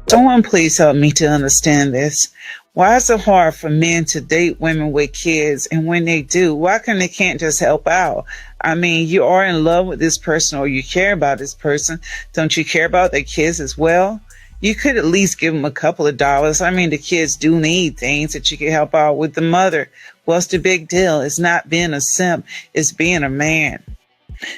Someone please help me to understand this. Why is it hard for men to date women with kids? And when they do, why they can't just help out? I mean, you are in love with this person or you care about this person. Don't you care about their kids as well? You could at least give them a couple of dollars. I mean, the kids do need things that you can help out with the mother. What's the big deal? It's not being a simp. It's being a man.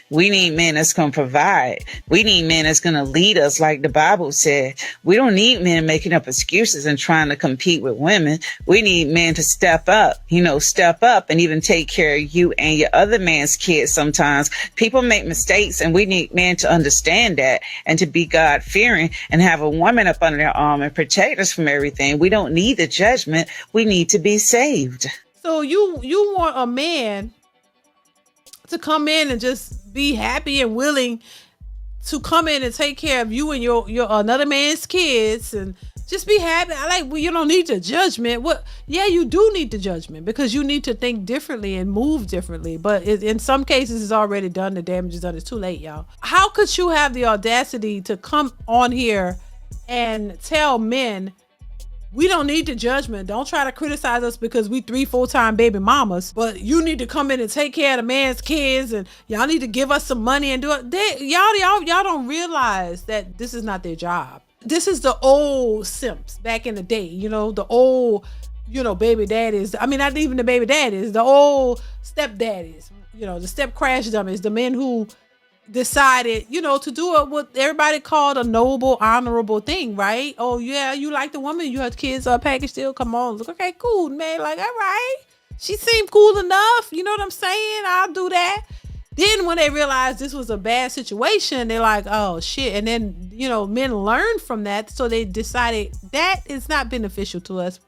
We need men that's going to provide. We need men that's going to lead us like the Bible said. We don't need men making up excuses and trying to compete with women. We need men to step up, step up and even take care of you and your other man's kids sometimes. People make mistakes and we need men to understand that and to be God-fearing and have a woman up under their arm and protect us from everything. We don't need the judgment. We need to be saved. So you want a man to come in and just be happy and willing to come in and take care of you and your another man's kids and just be happy. You don't need the judgment. Yeah, you do need the judgment because you need to think differently and move differently. But in some cases, it's already done. The damage is done. It's too late, y'all. How could you have the audacity to come on here and tell men, we don't need the judgment. Don't try to criticize us because we 3 full-time baby mamas. But you need to come in and take care of the man's kids, and y'all need to give us some money and do it. Y'all don't realize that this is not their job. This is the old simps back in the day. The old, baby daddies. I mean, not even the baby daddies. The old stepdaddies. The step crash dummies. The men who decided, to do what everybody called a noble, honorable thing, right? Oh yeah, you like the woman, you have kids package deal, come on, look, okay, cool, man, like, all right, she seemed cool enough, you know what I'm saying, I'll do that. Then when they realized this was a bad situation, they're like, oh shit. And then, men learned from that, so they decided that is not beneficial to us.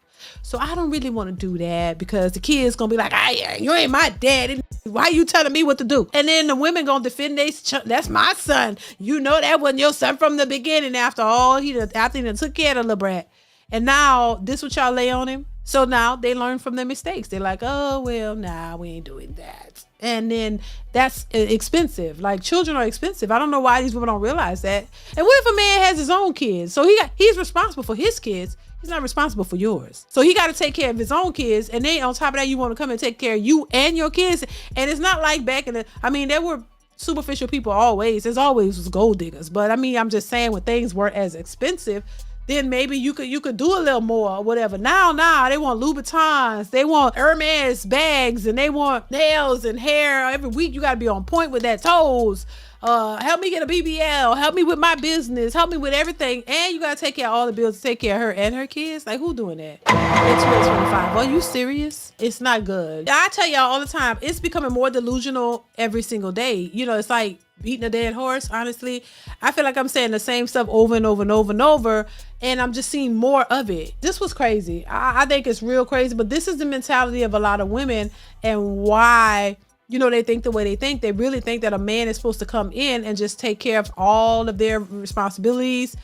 So I don't really want to do that because the kid's gonna be like, you ain't my daddy. Why you telling me what to do? And then the women gonna defend that's my son. That wasn't your son from the beginning. After he done took care of the little brat. And now this what y'all lay on him. So now they learn from their mistakes. They're like, oh well, nah, we ain't doing that. And then that's expensive. Like, children are expensive. I don't know why these women don't realize that. And what if a man has his own kids? So he's responsible for his kids. He's not responsible for yours. So he got to take care of his own kids. And then on top of that, you want to come and take care of you and your kids. And it's not like back in there were superficial people always. There's always was gold diggers. But I'm just saying when things weren't as expensive, then maybe you could do a little more or whatever. Now they want Louboutins, they want Hermes bags, and they want nails and hair. Every week you got to be on point with that toes. Help me get a BBL, help me with my business, help me with everything. And you got to take care of all the bills to take care of her and her kids. Like, who doing that? It's 2025. Are you serious? It's not good. I tell y'all all the time, it's becoming more delusional every single day. It's like beating a dead horse. Honestly, I feel like I'm saying the same stuff over and over and over and over, and I'm just seeing more of it. This was crazy. I think it's real crazy, but this is the mentality of a lot of women and why they think the way they think. They really think that a man is supposed to come in and just take care of all of their responsibilities,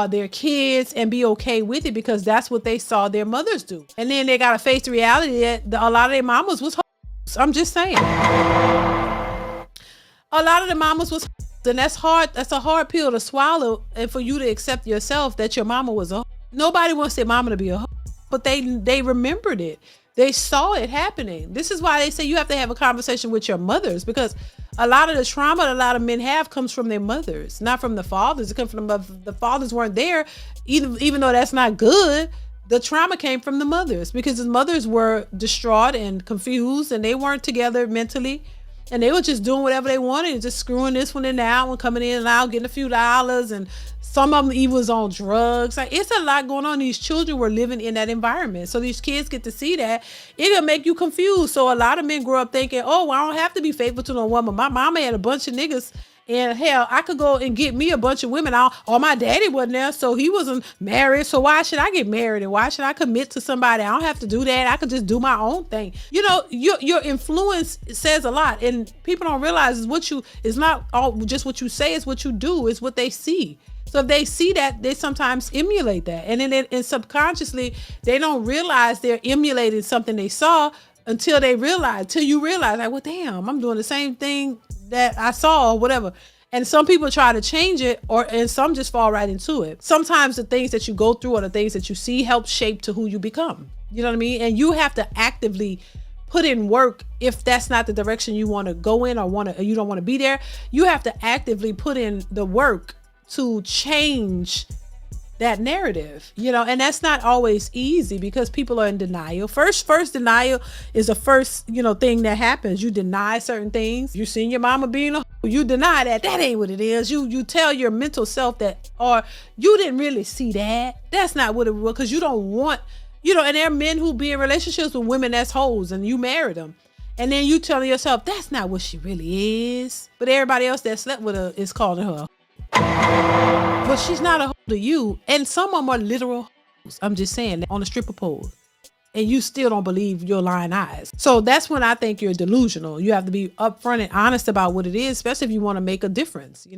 their kids, and be okay with it because that's what they saw their mothers do. And then they got to face the reality that a lot of their mamas was hoes. I'm just saying. A lot of the mamas was hoes, and that's hard. That's a hard pill to swallow, and for you to accept yourself that your mama was a hoe. Nobody wants their mama to be a hoe, but they remembered it. They saw it happening. This is why they say you have to have a conversation with your mothers, because a lot of the trauma that a lot of men have comes from their mothers, not from the fathers. It comes from the fathers weren't there, even though that's not good. The trauma came from the mothers because the mothers were distraught and confused, and they weren't together mentally. And they were just doing whatever they wanted and just screwing this one in and out and coming in and out, getting a few dollars. And some of them even was on drugs. Like, it's a lot going on. These children were living in that environment. So these kids get to see that. It'll make you confused. So a lot of men grow up thinking, oh, well, I don't have to be faithful to no woman. My mama had a bunch of niggas. And hell, I could go and get me a bunch of women. Or my daddy wasn't there, so he wasn't married. So why should I get married? And why should I commit to somebody? I don't have to do that. I could just do my own thing. Your influence says a lot, and people don't realize it's not all just what you say. It's what you do. It's what they see. So if they see that, they sometimes emulate that, and then subconsciously they don't realize they're emulating something they saw until you realize, like, well, damn, I'm doing the same thing that I saw or whatever. And some people try to change it, and some just fall right into it. Sometimes the things that you go through or the things that you see help shape to who you become. You know what I mean? And you have to actively put in work. If that's not the direction you want to go in, or you don't want to be there, you have to actively put in the work to change that narrative, and that's not always easy because people are in denial. First denial is the first, thing that happens. You deny certain things. You seen your mama being you deny that ain't what it is. You tell your mental self that, or you didn't really see that. That's not what it was, because you don't want, and there are men who be in relationships with women that's hoes and you married them. And then you telling yourself, that's not what she really is. But everybody else that slept with her is calling her. But she's not a hoe to you. And some of them are literal hoes. I'm just saying, on a stripper pole. And you still don't believe your lying eyes. So that's when I think you're delusional. You have to be upfront and honest about what it is, especially if you want to make a difference,